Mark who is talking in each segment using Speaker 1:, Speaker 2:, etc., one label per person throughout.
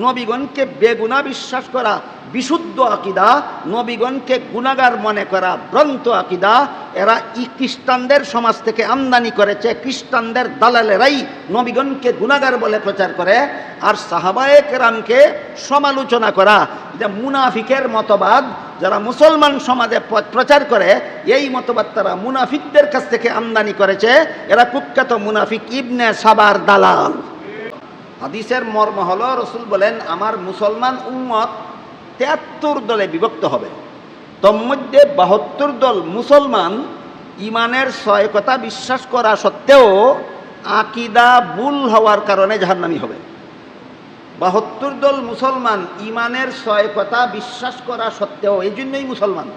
Speaker 1: নবীগণকে বেগুনা বিশ্বাস করা বিশুদ্ধ আকিদা, নবীগণকে গুনাহগার মনে করা ভ্রান্ত আকিদা। এরা খ্রিস্টানদের সমাজ থেকে আমদানি করেছে। খ্রিস্টানদের দালালেরাই নবীগণকে গুনাহগার বলে প্রচার করে। আর সাহাবায়ে কেরামকে সমালোচনা করা, এটা মুনাফিকের মতবাদ। যারা মুসলমান সমাজে প্রচার করে এই মতবাদ তারা মুনাফিকদের কাছ থেকে আমদানি করেছে। এরা কুখ্যাত মুনাফিক ইবনে সাবার দালাল। হাদিসের মর্ম হলো, রসুল বলেন আমার মুসলমান উম্মত 73 দলে বিভক্ত হবে। তন্মধ্যে 72 দল মুসলমান ইমানের 6 কথা বিশ্বাস করা সত্ত্বেও আকিদা ভুল হওয়ার কারণে জাহান্নামী হবে। 72 দল মুসলমান ইমানের 6 কথা বিশ্বাস করা সত্ত্বেও, এই জন্যই মুসলমান।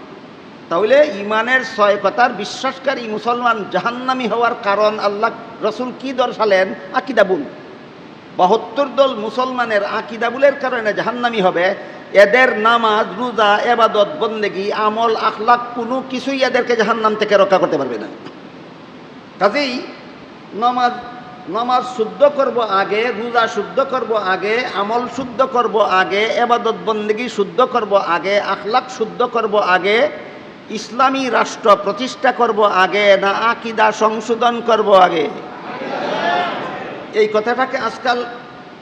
Speaker 1: তাহলে ইমানের 6 কথার বিশ্বাসকারী মুসলমান জাহান্নামী হওয়ার কারণ আল্লাহ রসুল কি দর্শালেন? আকিদা ভুল। 72 দল মুসলমানের আকিদা ভুলের কারণে জাহান্নামী হবে। এদের নামাজ, রোজা, ইবাদত, বন্দেগী, আমল, আখলাক কোনো কিছুই এদেরকে জাহান্নাম থেকে রক্ষা করতে পারবে না। কাজেই নামাজ শুদ্ধ করব আগে, রোজা শুদ্ধ করব আগে, আমল শুদ্ধ করব আগে, ইবাদত বন্দেগী শুদ্ধ করব আগে, আখলাক শুদ্ধ করব আগে, ইসলামী রাষ্ট্র প্রতিষ্ঠা করব আগে, না আকিদা সংশোধন করব আগে? এই কথাটাকে আজকাল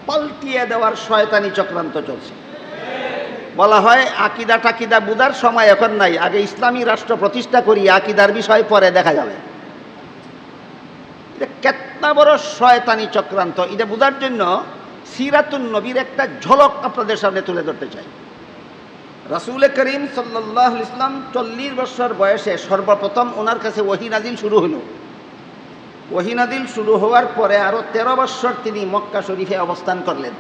Speaker 1: পাল্টিয়ে দেওয়ার শয়তানি চক্রান্ত চলছে। বলা হয় আকিদা টাকিদা বুঝার সময় এখন নাই, আগে ইসলামী রাষ্ট্র প্রতিষ্ঠা করি, আকিদার বিষয় পরে দেখা যাবে। এটা কেতনা বড় শয়তানি চক্রান্ত। এটা বোঝার জন্য সিরাতুন নবীর একটা ঝলক আপনাদের সামনে তুলে ধরতে চাই। রাসূল করিম সাল্লাল্লাহু আলাইহি ওয়াসাল্লাম 40 বছর বয়সে সর্বপ্রথম ওনার কাছে ওহী নাজিল শুরু হলো। ওহী নাজিল শুরু হওয়ার পরে আরও 13 বছর তিনি মক্কা শরীফে অবস্থান করলেন।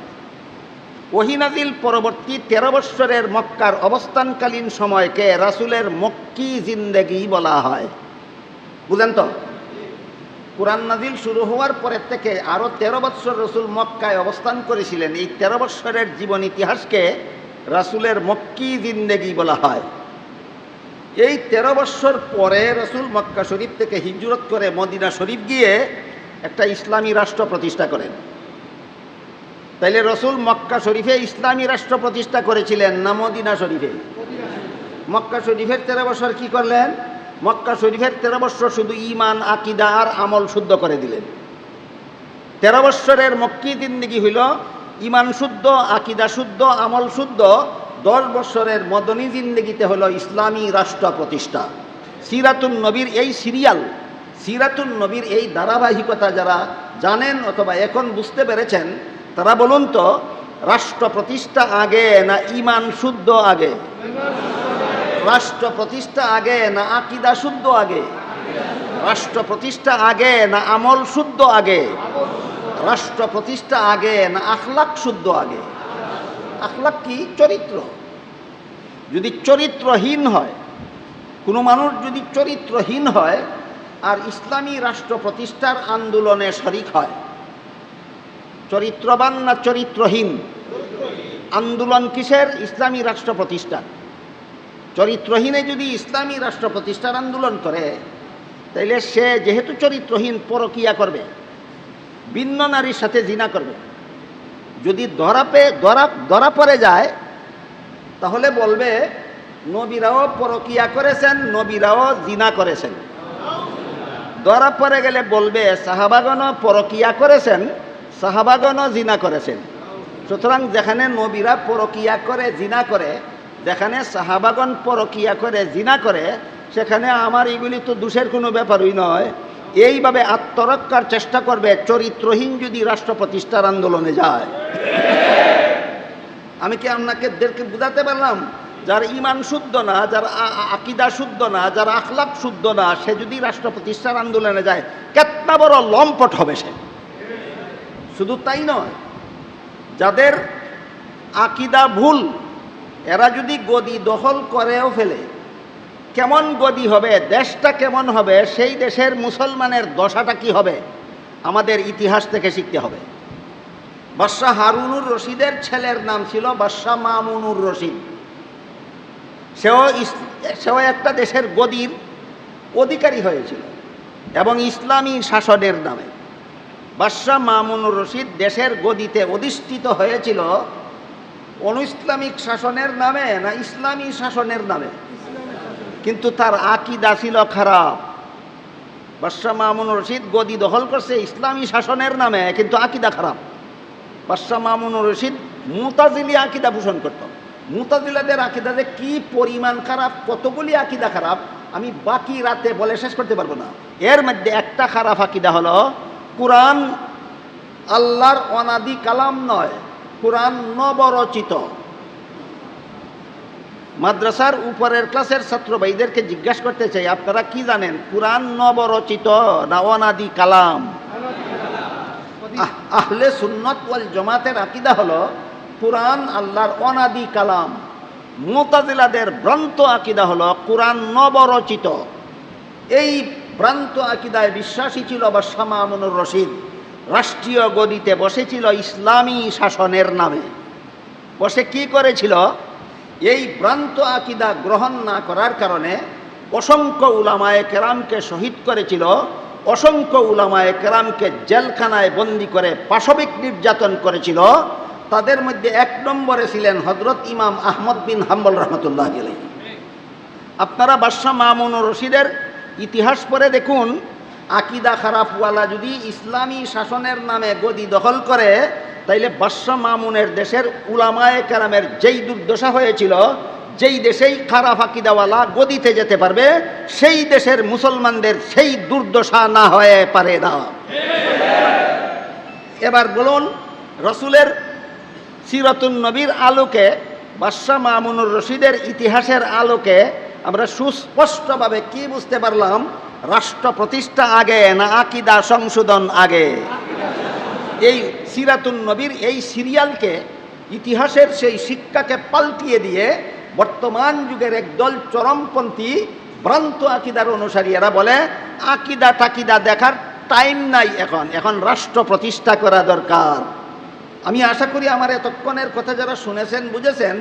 Speaker 1: ওহী নাজিল পরবর্তী 13 বছরের মক্কার অবস্থানকালীন সময়কে রাসূলের মক্কি জিন্দেগি বলা হয়। বুঝেন তো? কুরআন নাজিল শুরু হওয়ার পরের থেকে আরও 13 বছর রসুল মক্কায় অবস্থান করেছিলেন। এই 13 বছরের জীবন ইতিহাসকে রাসূলের মক্কি জিন্দেগি বলা হয়। এই 13 বছর পরে রসুল মক্কা শরীফ থেকে হিজরত করে মদিনা শরীফ গিয়ে একটা ইসলামী রাষ্ট্র প্রতিষ্ঠা করেন। তাইলে রসুল মক্কা শরীফে ইসলামী রাষ্ট্র প্রতিষ্ঠা করেছিলেন না মদিনা শরীফে? মক্কা শরীফের 13 বছর কি করলেন? মক্কা শরীফের 13 বছর শুধু ঈমান, আকিদা আর আমল শুদ্ধ করে দিলেন। 13 বছরের মক্কি জিন্দেগি হইল ঈমান শুদ্ধ, আকিদা শুদ্ধ, আমল শুদ্ধ। 10 বছরের মদনী জিন্দেগিতে হলো ইসলামী রাষ্ট্র প্রতিষ্ঠা। সিরাতুন নবীর এই সিরিয়াল, সিরাতুন নবীর এই ধারাবাহিকতা যারা জানেন অথবা এখন বুঝতে পেরেছেন, তারা বলুন তো, রাষ্ট্র প্রতিষ্ঠা আগে না ঈমান শুদ্ধ আগে? রাষ্ট্র প্রতিষ্ঠা আগে না আকিদা শুদ্ধ আগে? রাষ্ট্র প্রতিষ্ঠা আগে না আমল শুদ্ধ আগে? রাষ্ট্র প্রতিষ্ঠা আগে না আখলাক শুদ্ধ আগে? আখলাক কি? চরিত্র। যদি চরিত্রহীন হয়, কোনো মানুষ যদি চরিত্রহীন হয় আর ইসলামী রাষ্ট্র প্রতিষ্ঠার আন্দোলনে শরিক হয়, চরিত্রবান না চরিত্রহীন? আন্দোলন কিসের? ইসলামী রাষ্ট্র প্রতিষ্ঠা। চরিত্রহীনে যদি ইসলামী রাষ্ট্র প্রতিষ্ঠার আন্দোলন করে, তাইলে সে যেহেতু চরিত্রহীন পরকিয়া করবে, ভিন্ন নারীর সাথে জিনা করবে। যদি ধরা পড়ে যায়, তাহলে বলবে নবীরাও পরকিয়া করেছেন, নবীরাও জিনা করেছেন। ধরা পড়ে গেলে বলবে সাহাবাগণও পরকিয়া করেছেন, সাহাবাগণও জিনা করেছেন। সুতরাং যেখানে নবীরা পরকিয়া করে, জিনা করে, যেখানে সাহাবাগণ পরকিয়া করে, জিনা করে, সেখানে আমার এগুলি তো দোষের কোনো ব্যাপারই নয়। এইভাবে আত্মরক্ষার চেষ্টা করবে চরিত্রহীন যদি রাষ্ট্র প্রতিষ্ঠার আন্দোলনে যায়। আমি কি আপনাদেরকে বুঝাতে পারলাম? যার ঈমান শুদ্ধ না, যার আকিদা শুদ্ধ না, যার আখলাক শুদ্ধ না, সে যদি রাষ্ট্র প্রতিষ্ঠার আন্দোলনে যায়, কেতনা বড় লম্পট হবে সে। শুধু তাই নয়, যাদের আকিদা ভুল, এরা যদি গদি দখল করেও ফেলে, কেমন গদি হবে, দেশটা কেমন হবে, সেই দেশের মুসলমানের দশাটা কি হবে, আমাদের ইতিহাস থেকে শিখতে হবে। বাদশাহ হারুনুর রশিদের ছেলের নাম ছিল বাদশাহ মামুনুর রশিদ। সেও একটা দেশের গদির অধিকারী হয়েছিল এবং ইসলামী শাসনের নামে। বাদশাহ মামুনুর রশিদ দেশের গদিতে অধিষ্ঠিত হয়েছিল অনুইসলামিক শাসনের নামে না ইসলামী শাসনের নামে? কিন্তু তার আকীদা ছিল খারাপ। বাদশাহ মামুন রশিদ গদি দখল করছে ইসলামী শাসনের নামে, কিন্তু আকীদা খারাপ। বাদশাহ মামুন রশিদ মুতাজিলি আকীদা পোষণ করত। মুতাজিলাদের আকীদা যে কি পরিমাণ খারাপ, কতগুলি আকীদা খারাপ, আমি বাকি রাতে বলে শেষ করতে পারবো না। এর মধ্যে একটা খারাপ আকীদা হলো কুরআন আল্লাহর অনাদি কালাম নয়, কুরআন নবরচিত। মাদ্রাসার উপরের ক্লাসের ছাত্র ভাইদেরকে জিজ্ঞাসা করতে চাই, আপনারা কি জানেন, কুরআন নবরচিত না অনাদি কালাম? আহলে সুন্নাত ওয়াল জামাতের আকীদা হলো কুরআন আল্লাহর অনাদি কালাম। মুতাজিলাদের ভ্রান্ত আকীদা হলো কুরআন নবরচিত। এই ভ্রান্ত আকীদায় বিশ্বাসী ছিল বাদশাহ মামুনুর রশিদ। রাষ্ট্রীয় গদিতে বসেছিল ইসলামী শাসনের নামে। বসে কি করেছিল? এই ভ্রান্ত আকীদা গ্রহণ না করার কারণে অসংখ্য উলামায়ে কেরামকে শহীদ করেছিল, অসংখ্য উলামায়ে কেরামকে জেলখানায় বন্দি করে পাশবিক নির্যাতন করেছিল। তাদের মধ্যে এক নম্বরে ছিলেন হযরত ইমাম আহমদ বিন হাম্বল রহমতুল্লাহ আলাইহি। আপনারা বাদশাহ মামুনুর রশিদের ইতিহাস পড়ে দেখুন, আকীদা খারাপওয়ালা যদি ইসলামী শাসনের নামে গদি দখল করে, তাইলে বাদশাহ মামুনের দেশের উলামায়ে কেরামের যেই দুর্দশা হয়েছিল, যেই দেশেই খারাপ আকীদাওয়ালা গদিতে যেতে পারবে, সেই দেশের মুসলমানদের সেই দুর্দশা না হয়ে পারে না। এবার বলুন, রসুলের সিরাতুন নবীর আলোকে, বাদশাহ মামুনুর রশিদের ইতিহাসের আলোকে আমরা সুস্পষ্টভাবে কি বুঝতে পারলাম? রাষ্ট্র প্রতিষ্ঠা আগে না আকীদা সংশোধন আগে? এই সিরাতুন নবীর এই সিরিয়ালকে, ইতিহাসের সেই শিক্ষাকে পাল্টিয়ে দিয়ে বর্তমান যুগের একদল চরমপন্থী ভ্রান্ত আকীদার অনুসারী এরা বলে আকীদা টাকিদা দেখার টাইম নাই, এখন রাষ্ট্র প্রতিষ্ঠা করা দরকার। আমি আশা করি আমার এতক্ষণের কথা যারা শুনেছেন, বুঝেছেন,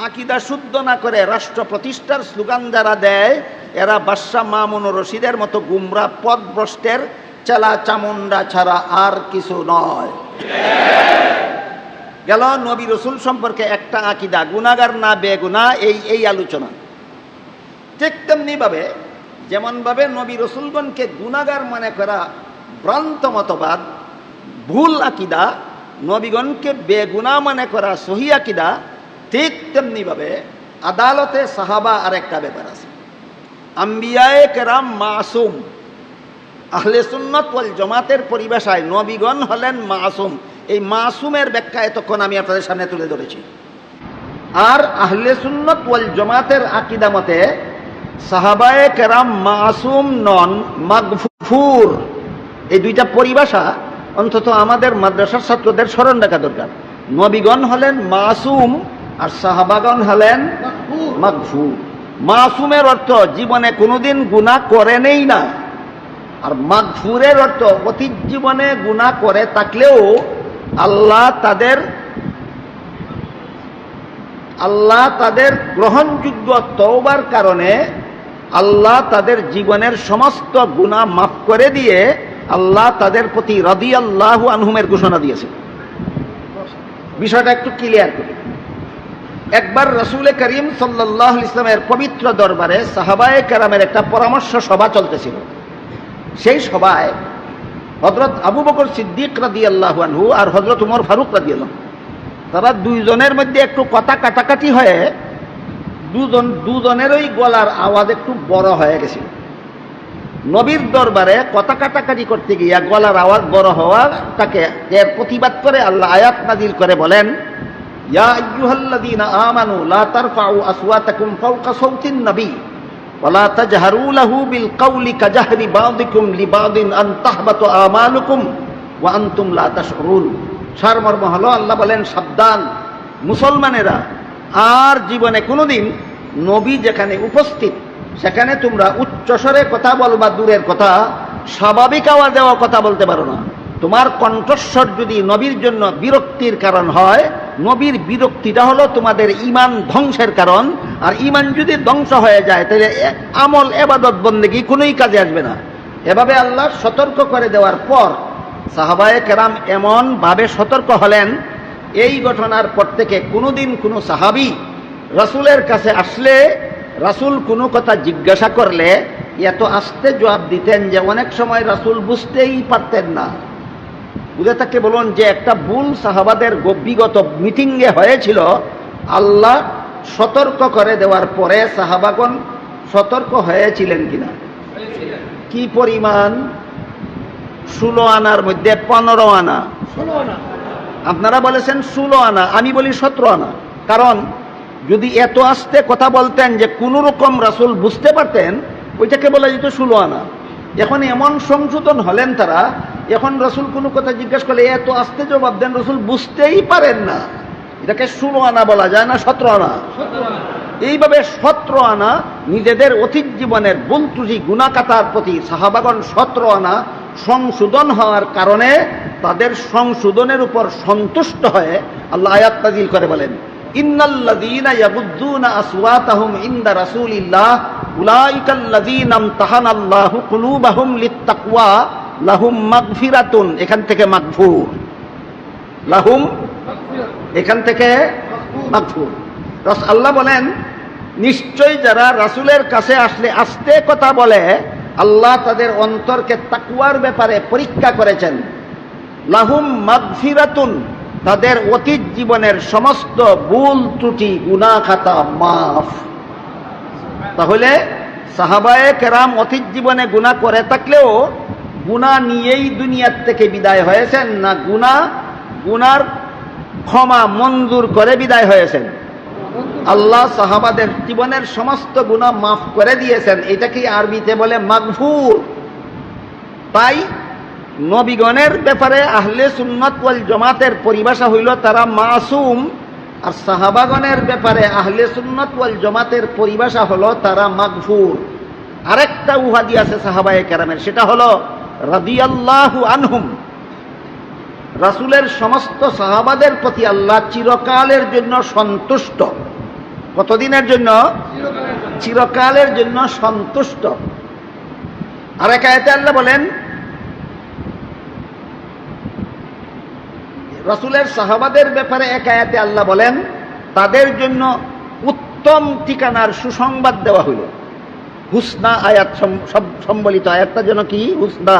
Speaker 1: আকীদা শুদ্ধ না করে রাষ্ট্র প্রতিষ্ঠার স্লোগান যারা দেয়, এরা বাদশাহ মামুনুর রশিদের মতো গুমরা পথভ্রষ্টের চেলা চামুন্ডা ছাড়া আর কিছু নয়। গেল নবী রসুল সম্পর্কে একটা আকীদা, গুনাহগার না বেগুনাহ, এই আলোচনা। ঠিক তেমনিভাবে যেমনভাবে নবী রসুলগণকে গুনাহগার মনে করা ভ্রান্ত মতবাদ, ভুল আকীদা, নবীগণকে বেগুনাহ মনে করা সহি আকীদা, ঠিক তেমনিভাবে আদালতে সাহাবা আর একটা ব্যাপার আছে। আম্বিয়ায়ে কেরাম মাসুম। আহলে সুন্নাত ওয়াল জামাতের পরিভাষায় নবীগণ হলেন মাসুম। এই মাসুমের ব্যাখ্যা এতক্ষণ আমি আপনাদের সামনে তুলে ধরেছি। আর আহলে সুন্নাত ওয়াল জামাতের আকীদা মতে সাহাবায়ে কেরাম মাসুম নন, মাগফুর। এই দুইটা পরিভাষা অন্তত আমাদের মাদ্রাসার ছাত্রদের স্মরণ রাখা দরকার। নবীগণ হলেন মাসুম আর সাহাবাগণ হলেন মাগফুর। মাসুমের অর্থ জীবনে কোনোদিন গুনাহ করেনই না, আর মাগফুরের অর্থ অতীত জীবনে গুনাহ করে থাকলেও আল্লাহ তাদের গ্রহণযোগ্য তওবার কারণে আল্লাহ তাদের জীবনের সমস্ত গুনাহ মাফ করে দিয়ে আল্লাহ তাদের প্রতি রাদিয়াল্লাহু আনহুমের ঘোষণা দিয়েছে। বিষয়টা একটু ক্লিয়ার করি। একবার রাসূল করিম সাল্লাল্লাহু আলাইহি ওয়াসাল্লামের পবিত্র দরবারে সাহাবায়ে কেরামের একটা পরামর্শ সভা চলতেছিল। সেই সভায় হযরত আবু বকর সিদ্দিক রাদিয়াল্লাহু আনহু আর হযরত উমর ফারুক রাদিয়াল্লাহু, তারা দুইজনের মধ্যে একটু কথা কাটাকাটি হয়ে দুজনেরই গলার আওয়াজ একটু বড় হয়ে গেছিল। নবীর দরবারে কথা কাটাকাটি করতে গিয়া গলার আওয়াজ বড় হওয়াটাকে এর প্রতিবাদ করে আল্লাহ আয়াত নাজিল করে বলেন, ইয়া আইয়ুহাল্লাযীনা আমানু লা তারফাউ আসওয়াতাকুম ফাওকা সাওতিন নবী ওয়া লা তাজহারু লাহু বিল কাওলি কাজাহরি বাযিকুম লিবাযিন আন তাহবাতু আমালুকুম ওয়া আনতুম লা তাশউরুন। সারমর্ম হলো, আল্লাহ বলেন, সাবধান মুসলমানেরা, আর জীবনে কোনোদিন নবী যেখানে উপস্থিত সেখানে তোমরা উচ্চস্বরে কথা বলবা দূরের কথা, স্বাভাবিক আওয়াজেও কথা বলতে পারো না। তোমার কণ্ঠস্বর যদি নবীর জন্য বিরক্তির কারণ হয়, নবীর বিরক্তিটা হলো তোমাদের ঈমান ধ্বংসের কারণ। আর ঈমান যদি ধ্বংস হয়ে যায় তাহলে আমল ইবাদত বন্দেগী কোনোই কাজে আসবে না। এভাবে আল্লাহ সতর্ক করে দেওয়ার পর সাহাবায়ে কেরাম এমন ভাবে সতর্ক হলেন এই ঘটনার পর থেকে কোনোদিন কোনো সাহাবী রাসূলের কাছে আসলে রাসূল কোনো কথা জিজ্ঞাসা করলে এত আস্তে জবাব দিতেন যে অনেক সময় রাসূল বুঝতেই পারতেন না। বুঝে থাকতে বলুন যে একটা ভুল সাহাবাদের বিগত মিটিংয়ে হয়েছিল, আল্লাহ সতর্ক করে দেওয়ার পরে সাহাবাগণ সতর্ক হয়েছিলেন কিনা? কি পরিমাণ? 16 আনার মধ্যে 15 আনা। আপনারা বলেছেন 16 আনা, আমি বলি 17 আনা। কারণ যদি এত আস্তে কথা বলতেন যে কোন রকম রাসূল বুঝতে পারতেন, ওইটাকে বলা যেত 16 আনা। এখন এমন সংশোধন হলেন তারা, এখন রাসূল কোনো কথা জিজ্ঞাসা করলে এত আস্তে জবাব দেন রাসূল বুঝতেই পারেন না। এটাকে 16 আনা বলা যায় না 17 আনা? এইভাবে 17 আনা নিজেদের অতীত জীবনের ভুল ত্রুটি গুনাহকাতার প্রতি সাহাবাগণ 17 আনা সংশোধন হওয়ার কারণে তাদের সংশোধনের উপর সন্তুষ্ট হয়ে আল্লাহ আয়াত নাযিল করে বলেন, ইন্নাল্লাযীনা ইয়াগুদ্দুনা আসওয়াতাহুম ইনদা রাসূলিল্লাহ উলাইকাল্লাযীনা ইমতাহানাল্লাহু কুলুবাহুম লিত্তাকওয়া লাহুম মাগফিরাতুন। এখান থেকে মাগফুর, লাহুম এখান থেকে মাগফুর। আল্লাহ বলেন নিশ্চয় যারা রাসূলের কাছে আসলে আস্তে কথা বলে আল্লাহ তাদের অন্তরকে তাকওয়ার ব্যাপারে পরীক্ষা করেছেন। লাহুম মাগফিরাতুন, তাদের অতীত জীবনের সমস্ত ভুল ত্রুটি গুনাহ খাতা মাফ। তাহলে সাহাবায়ে কেরাম অতীত জীবনে গুনাহ করে থাকলেও গুনাহ নিয়েই দুনিয়ার থেকে বিদায় হয়েছেন না গুনার ক্ষমা মঞ্জুর করে বিদায় হয়েছেন? আল্লাহ সাহাবাদের জীবনের সমস্ত গুনাহ মাফ করে দিয়েছেন। এটাকে আরবিতে বলে মাগফুর। তাই নবীগণের ব্যাপারে আহলে সুন্নাত ওয়াল জামাতের পরিভাষা হইল তারা মাসুম, আর সাহাবাগণের ব্যাপারে আহলে সুন্নাত ওয়াল জামাতের পরিভাষা হলো তারা মাগফুর। আরেকটা উপাধি আছে সাহাবায়ে কেরামের, সেটা হলো রাদিয়াল্লাহু আনহুম। রাসূলের সমস্ত সাহাবাদের প্রতি আল্লাহ চিরকালের জন্য সন্তুষ্ট। কতদিনের জন্য? চিরকালের জন্য সন্তুষ্ট। আরেক আয়াতে আল্লাহ বলেন, রাসূলের সাহাবাদের ব্যাপারে এক আয়াতে আল্লাহ বলেন তাদের জন্য উত্তম ঠিকানার সুসংবাদ দেওয়া হইল। হুসনা আয়াত সম্বলিত আয়াতটা যেন কি? হুসনা।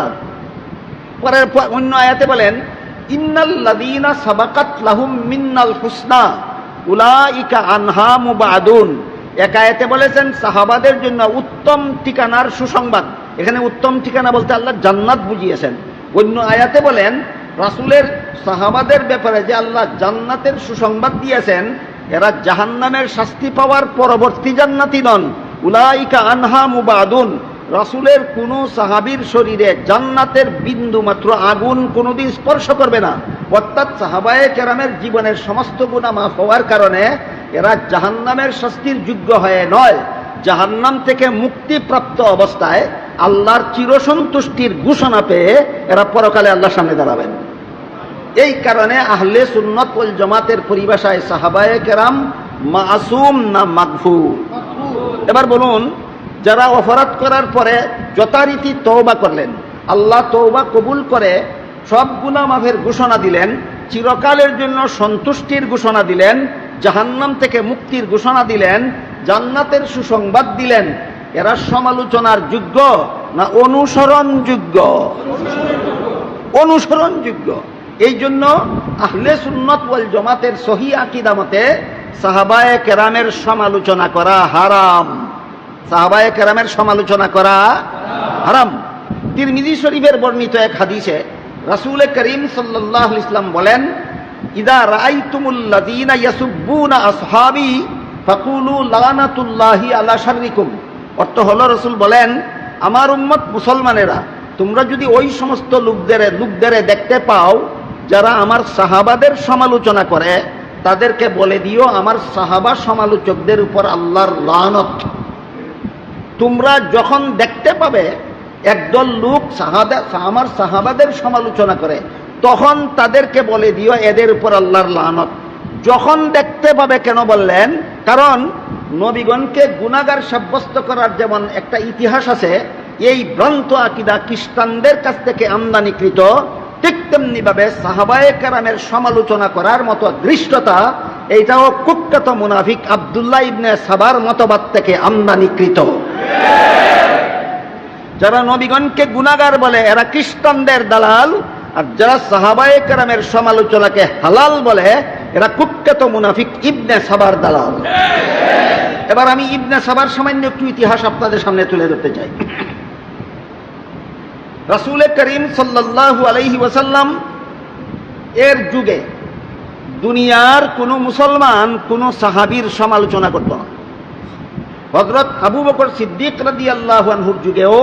Speaker 1: পরের অন্য আয়াতে বলেন ইন্নাল্লাযীনা সাবাকাত লাহুম মিন্নাল হুসনা উলাইকা আনহা মুবাদুন। এক আয়াতে বলেছেন সাহাবাদের জন্য উত্তম ঠিকানার সুসংবাদ। এখানে উত্তম ঠিকানা বলতে আল্লাহ জান্নাত বুঝিয়েছেন। অন্য আয়াতে বলেন রাসূলের সাহাবাদের ব্যাপারে যে আল্লাহ জান্নাতের সুসংবাদ দিয়েছেন, এরা জাহান্নামের শাস্তি পাওয়ার পরবর্তী জান্নাতি নন। উলাইকা আনহা মুবাদুন। রাসূলের কোন সাহাবীর শরীরে জান্নাতের বিন্দু মাত্র আগুন কোনোদিন স্পর্শ করবে না। অর্থাৎ সাহাবায়ে কেরামের জীবনের সমস্ত গুনাহ মাফ হওয়ার কারণে এরা জাহান্নামের শাস্তির যোগ্য হয়ে নয়, জাহান্নাম থেকে মুক্তিপ্রাপ্ত অবস্থায় আল্লাহর চিরসন্তুষ্টির ঘোষণা পেয়ে এরা পরকালে আল্লাহর সামনে দাঁড়াবেন। এই কারণে আহলে সুন্নাত ওয়াল জামাতের পরিভাষায় সাহাবায়ে কেরাম মাসুম না মাগফুর? এবার বলুন, যারা অপরাধ করার পরে যথারীতি তওবা করলেন, আল্লাহ তওবা কবুল করে সব গুনাহ মাফের ঘোষণা দিলেন, চিরকালের জন্য সন্তুষ্টির ঘোষণা দিলেন, জাহান্নাম থেকে মুক্তির ঘোষণা দিলেন, জান্নাতের সুসংবাদ দিলেন, এরা সমালোচনার যোগ্য না অনুসরণযোগ্য? অনুসরণযোগ্য। এই জন্য আহলে সুন্নাত ওয়াল জামাতের সহিহ আকীদা মতে সাহাবায়ে কেরামের সমালোচনা করা হারাম। সাহাবায়ে কেরামের সমালোচনা করা হারাম। তিরমিজি শরীফের বর্ণিত এক হাদিসে রাসূল করিম সাল্লাল্লাহু আলাইহি ওয়াসাল্লাম বলেন, ইদা রাআইতুমুল্লাযীনা ইয়াসুব্বুনা আসহাবী ফাকুলু লানাতুল্লাহি আলা শাররিকুম। অর্থ হলো রাসূল বলেন, আমার উম্মত মুসলমানেরা, তোমরা যদি ওই সমস্ত লোকদের দেখতে পাও যারা আমার সাহাবাদের সমালোচনা করে, তাদেরকে বলে দিও আমার সাহাবা সমালোচকদের উপর আল্লাহর লানত। তোমরা যখন দেখতে পাবে একদল লোক আমার সাহাবাদের সমালোচনা করে, তখন তাদেরকে বলে দিও এদের উপর আল্লাহর লানত। যখন দেখতে পাবে কেন বললেন? কারণ নবীগণকে গুনাহগার সাব্যস্ত করার যেমন একটা ইতিহাস আছে, এই ভ্রান্ত আকীদা খ্রিস্টানদের কাছ থেকে আমদানিকৃত, ঠিক তেমনিভাবে সাহাবায়ে কেরামের সমালোচনা করার মতো দৃষ্টতা এইটাও কুখ্যাত মুনাফিক আব্দুল্লাহ ইবনে সাবার মতবাদ থেকে আমদানিকৃত। যারা নবীগণকে গুনাহগার বলে এরা খ্রিস্টানদের দালাল, আর যারা সাহাবায়ে কেরামের সমালোচনাকে হালাল বলে এরা কুখ্যাত মুনাফিক ইবনে সাবার দালাল। এবার আমি ইবনে সাবার সামান্য একটু ইতিহাস আপনাদের সামনে তুলে ধরতে চাই। রাসূল করিম সাল্লাল্লাহু আলাইহি ওয়াসাল্লাম এর যুগে দুনিয়ার কোনো মুসলমান কোনো সাহাবীর সমালোচনা করত না। হযরত আবু বকর সিদ্দিক রাদিয়াল্লাহু আনহুর যুগেও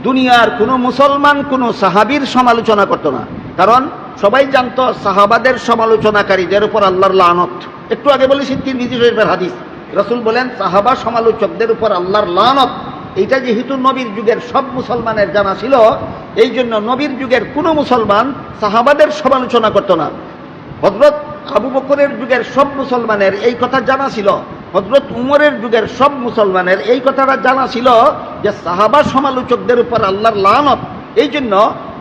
Speaker 1: দুনিয়ার কোনো মুসলমান কোনো সাহাবীর সমালোচনা করত না, কারণ সবাই জানতো সাহাবাদের সমালোচনাকারীদের উপর আল্লাহর লানত। একটু আগে বলেছি তিরমিজি শরীফের হাদিস, রাসূল বলেন সাহাবা সমালোচকদের উপর আল্লাহর লানত। এইটা যেহেতু নবীর যুগের সব মুসলমানের জানা ছিল, এই জন্য নবীর যুগের কোনো মুসলমান সাহাবাদের সমালোচনা করত না। হযরত আবু বকরের যুগের সব মুসলমানের এই কথা জানা ছিল, হযরত উমরের যুগের সব মুসলমানের এই কথাটা জানা ছিল যে সাহাবা সমালোচকদের উপর আল্লাহর লানত। এই জন্য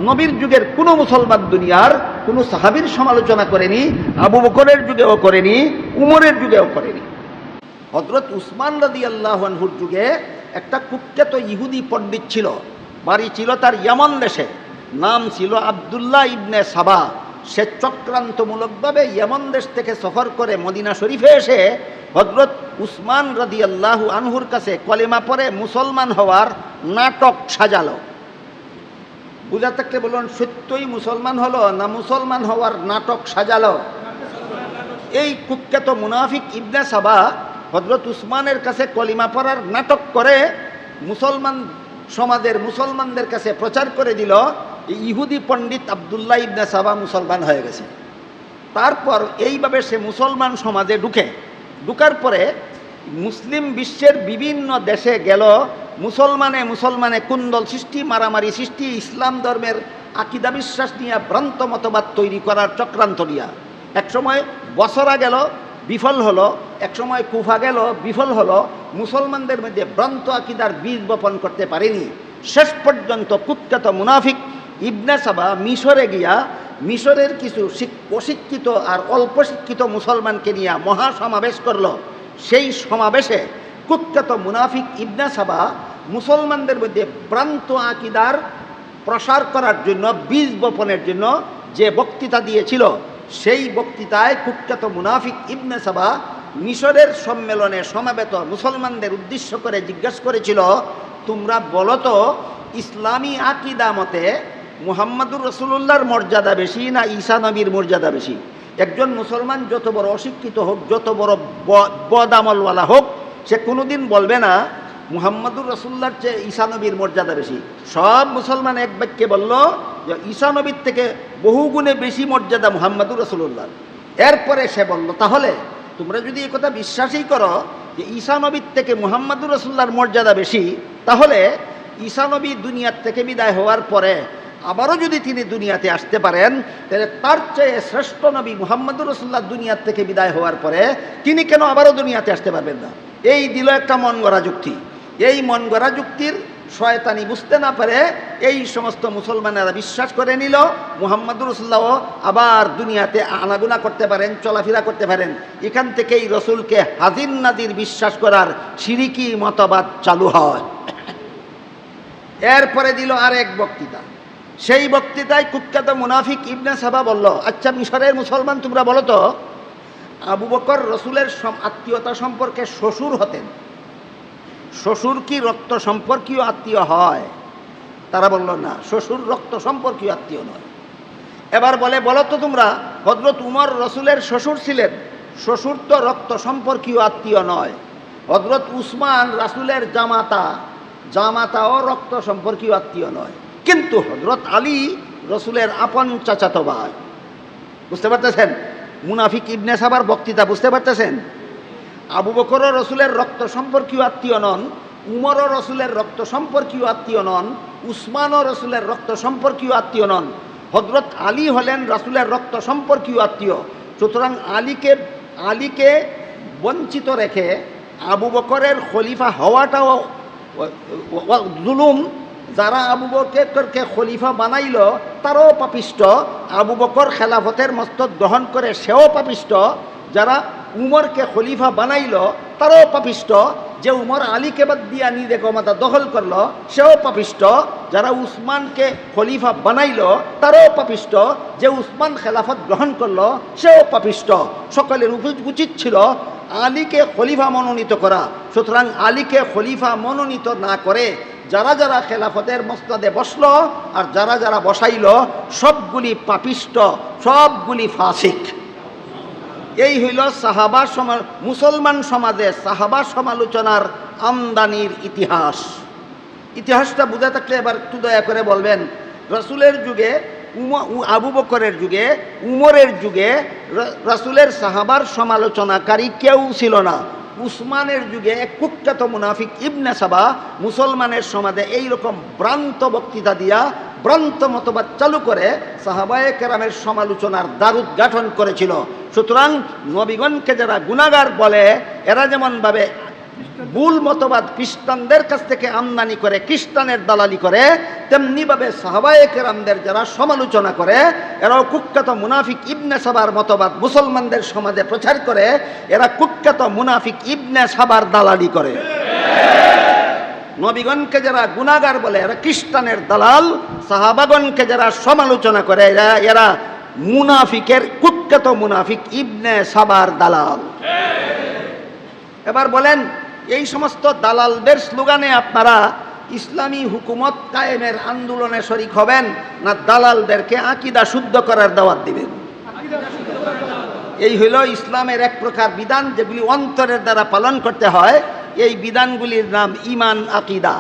Speaker 1: নবীর যুগের কোনো মুসলমান দুনিয়ার কোনো সাহাবীর সমালোচনা করেনি, আবু বকরের যুগেও করেনি, উমরের যুগেও করেনি। হযরত উসমান রাদিয়াল্লাহু আনহুর যুগে একটা কুখ্যাত ইহুদি পণ্ডিত ছিল, বাড়ি ছিল তার ইয়ামান দেশে, নাম ছিল আব্দুল্লাহ ইবনে সাবা। সে চক্রান্তমূলকভাবে ইয়ামান দেশ থেকে সফর করে মদিনা শরীফে এসে হযরত উসমান রাদিয়াল্লাহু আনহুর কাছে কলেমা পড়ে মুসলমান হওয়ার নাটক সাজালো। বুঝা থাকলে বলুন, সত্যই মুসলমান হলো না মুসলমান হওয়ার নাটক সাজালো? এই কুখ্যাত মুনাফিক ইবনে সাবা হযরত উসমানের কাছে কলিমা পড়ার নাটক করে মুসলমান সমাজের মুসলমানদের কাছে প্রচার করে দিল ইহুদি পণ্ডিত আব্দুল্লাহ ইবনে সাবা মুসলমান হয়ে গেছে। তারপর এইভাবে সে মুসলমান সমাজে ঢুকার পরে মুসলিম বিশ্বের বিভিন্ন দেশে গেল, মুসলমানে কুন্দল সৃষ্টি, মারামারি সৃষ্টি, ইসলাম ধর্মের আকীদা বিশ্বাস নিয়ে ভ্রান্ত মতবাদ তৈরি করার চক্রান্ত নিয়ে। একসময় বসরা গেল, বিফল হলো, একসময় কুফা গেল, বিফল হলো, মুসলমানদের মধ্যে ভ্রান্ত আকীদার বীজ বপন করতে পারেনি। শেষ পর্যন্ত কুখ্যাত মুনাফিক ইবনে সাবা মিশরে গিয়া মিশরের কিছু অশিক্ষিত আর অল্প শিক্ষিত মুসলমানকে নিয়ে মহাসমাবেশ করল। সেই সমাবেশে কুখ্যাত মুনাফিক ইবনে সাবা মুসলমানদের মধ্যে ভ্রান্ত আকীদার প্রসার করার জন্য, বীজ বপনের জন্য যে বক্তৃতা দিয়েছিল, সেই বক্তৃতায় কুখ্যাত মুনাফিক ইবনে সাবা মিশরের সম্মেলনে সমাবেত মুসলমানদের উদ্দেশ্য করে জিজ্ঞাসা করেছিল, তোমরা বলো তো ইসলামী আকীদা মতে মুহাম্মাদুর রাসূলুল্লাহর মর্যাদা বেশি না ঈসা নবীর মর্যাদা বেশি? একজন মুসলমান যত বড় অশিক্ষিত হোক, যত বড় বদামলওয়ালা হোক, সে কোনোদিন বলবে না মুহাম্মাদুর রাসূলুল্লাহর চেয়ে ঈসা নবীর মর্যাদা বেশি। সব মুসলমান এক বাক্যে বলল যে ঈসা নবীর থেকে বহুগুণে বেশি মর্যাদা মুহাম্মাদুর রাসূলুল্লাহর। এরপরে সে বলল, তাহলে তোমরা যদি এই কথা বিশ্বাসই করো যে ঈসা নবীর থেকে মুহাম্মাদুর রাসূলুল্লাহর মর্যাদা বেশি, তাহলে ঈসা নবী দুনিয়ার থেকে বিদায় হওয়ার পরে আবারও যদি তিনি দুনিয়াতে আসতে পারেন, তাহলে তার চেয়ে শ্রেষ্ঠ নবী মুহাম্মাদুর রাসূলুল্লাহ দুনিয়ার থেকে বিদায় হওয়ার পরে তিনি কেন আবারও দুনিয়াতে আসতে পারবেন না? এই দিল একটা মন গড়া যুক্তি। এই মন গড়া যুক্তির শয়তানি বুঝতে না পারে এই সমস্ত মুসলমানেরা বিশ্বাস করে নিল মুহাম্মাদুর রাসূলুল্লাহ আবার দুনিয়াতে আনাগোনা করতে পারেন, চলাফেরা করতে পারেন। এখান থেকেই রসুলকে হাজির নাজির বিশ্বাস করার শিরিকি মতবাদ চালু হয়। এরপরে দিল আর এক বক্তৃতা। সেই বক্তৃতায় কুখ্যাত মুনাফিক ইবনে সাবা বলল, আচ্ছা মিশরের মুসলমান তোমরা বলো তো, আবু বকর রসুলের আত্মীয়তা সম্পর্কে শ্বশুর হতেন, শ্বশুর কি রক্ত সম্পর্কীয় আত্মীয় হয়? তারা বলল না, শ্বশুর রক্ত সম্পর্কীয় আত্মীয় নয়। এবার বলে, বলো তো তোমরা, হযরত উমর রসুলের শ্বশুর ছিলেন, শ্বশুর তো রক্ত সম্পর্কীয় আত্মীয় নয়। হযরত উসমান রাসূলের জামাতাও রক্ত সম্পর্কীয় আত্মীয় নয়। কিন্তু হযরত আলী রসুলের আপন চাচাতো ভাই। বুঝতে পারতেছেন মুনাফিক ইবনে সাবার বক্তৃতা? বুঝতে পারতেছেন? আবু বকরও রসুলের রক্ত সম্পর্কীয় আত্মীয় নন, উমরও রসুলের রক্ত সম্পর্কীয় আত্মীয় নন, উসমানও রসুলের রক্ত সম্পর্কীয় আত্মীয় নন। হযরত আলী হলেন রসুলের রক্ত সম্পর্কীয় আত্মীয়। সুতরাং আলীকে বঞ্চিত রেখে আবু বকরের খলিফা হওয়াটাও জুলুম, যারা আবু বকরকে খলিফা বানাইল তারাও পাপিষ্ট, আবু বকর খেলাফতের মস্তক গ্রহণ করে সেও পাপিষ্ট, যারা উমরকে খলিফা বানাইল তারাও পাপিষ্ট, যে উমর আলীকে বাদ দিয়া নিজে ক্ষমতা দখল করলো সেও পাপিষ্ট, যারা উসমানকে খলিফা বানাইল তারাও পাপিষ্ট, যে উসমান খেলাফত গ্রহণ করলো সেও পাপিষ্ট। সকলের উচিত ছিল আলীকে খলিফা মনোনীত করা। সুতরাং আলীকে খলিফা মনোনীত না করে যারা যারা খেলাফতের মসনদে বসলো আর যারা যারা বসাইল সবগুলি পাপিষ্ট, সবগুলি ফাসিক। এই হইল সাহাবা মুসলমান সমাজে সাহাবা সমালোচনার আমদানির ইতিহাস। ইতিহাসটা বুঝে থাকলে এবার একটু দয়া করে বলবেন, রাসূলের যুগে, আবু বকরের যুগে, উমরের যুগে রাসূলের সাহাবার সমালোচনাকারী কেউ ছিল না। উসমানের যুগে এক কুখ্যাত মুনাফিক ইবনে সাবা মুসলমানের সমাজে এইরকম ভ্রান্ত বক্তৃতা দিয়া ভ্রান্ত মতবাদ চালু করে সাহাবায়ে কেরামের সমালোচনার দ্বারুদ্ঘাটন করেছিল। সুতরাং নবীগণকে যারা গুনাহগার বলে, এরা যেমনভাবে ভুল মতবাদ খ্রিস্টানদের কাছ থেকে আমদানি করে, খ্রিস্টানের দালালি করে, তেমনিভাবে সাহাবায়ে কেরামদের যারা সমালোচনা করে এরাও কুখ্যাত মুনাফিক ইবনে সাবার মতবাদ মুসলমানদের সমাজে প্রচার করে। এরা কুখ্যাত মুনাফিক ইবনে সাবার দালালি করে। নবীগণকে যারা গুনাহগার বলে এরা খ্রিস্টানের দালাল, সাহাবাগণকে যারা সমালোচনা করে এরা মুনাফিকের কুখ্যাত মুনাফিক ইবনে সাবার দালাল। এবার বলেন, এই সমস্ত দালালদের স্লোগানে আপনারা ইসলামী হুকুমত কায়েমের আন্দোলনে শরীক হবেন না দালালদেরকে আকীদা শুদ্ধ করার দাওয়াত দিবেন? এই হইল ইসলামের এক প্রকার বিধান যেগুলি অন্তরের দ্বারা পালন করতে হয়। এই বিধানগুলির নাম ঈমান, আকীদা।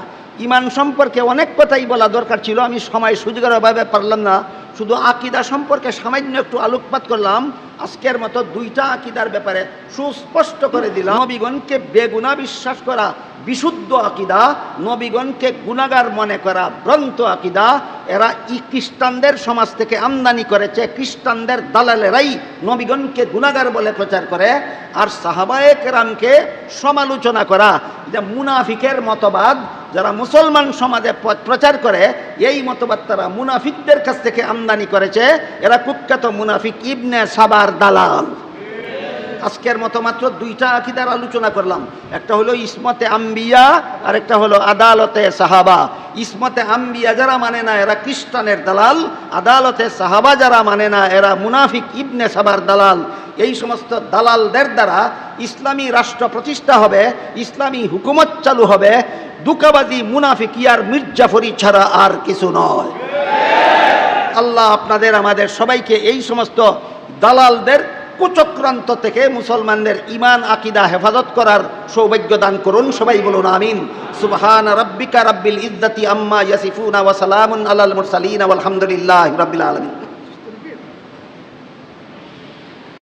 Speaker 1: ঈমান সম্পর্কে অনেক কথাই বলা দরকার ছিল, আমি সময় সুযোগের অভাবে পারলাম না। শুধু আকীদা সম্পর্কে সামান্য একটু আলোকপাত করলাম। আজকের মতো দুইটা আকীদার ব্যাপারে সুস্পষ্ট করে দিলাম। নবীগণকে বেগুনা বিশ্বাস করা বিশুদ্ধ আকীদা, নবীগণকে গুনাহগার মনে করা ভ্রান্ত আকীদা। এরা খ্রিস্টানদের সমাজ থেকে আমদানি করেছে, খ্রিস্টানদের দালালেরাই নবীগণকে গুনাহগার বলে প্রচার করে। আর সাহাবায়ে কেরামকে সমালোচনা করা, যে মুনাফিকের মতবাদ যারা মুসলমান সমাজে প্রচার করে, এই মতবাদ তারা মুনাফিকদের কাছ থেকে আমদানি করেছে। এরা কুখ্যাত মুনাফিক ইবনে সাবার দালাল। আজকের মতো মাত্র দুইটা আকীদার আলোচনা করলাম, একটা হলো ইসমতে আম্বিয়া আর একটা হলো আদালতে সাহাবা। ইসমতে আম্বিয়া যারা মানে না এরা খ্রিস্টানের দালাল, আদালতে সাহাবা যারা মানে না এরা মুনাফিক ইবনে সাবার দালাল। এই সমস্ত দালালদের দ্বারা ইসলামী রাষ্ট্র প্রতিষ্ঠা হবে, ইসলামী হুকুমত চালু হবে। দুকাবাজি মুনাফিকিয়ার মির্জাফরি ছাড়া আর কিছু নয়। আল্লাহ আপনাদের আমাদের সবাইকে এই সমস্ত দালালদের কুচক্রান্ত থেকে মুসলমানদের ঈমান আকীদা হেফাজত করার সৌভাগ্য দান করুন। সবাই বলুন আমিন। সুবহান রাব্বিকা রাব্বিল ইজ্জাতি আম্মা ইয়াসিফুন ওয়া সালামুন আলাল মুরসালিন ওয়াল হামদুলিল্লাহি রাব্বিল আলামিন।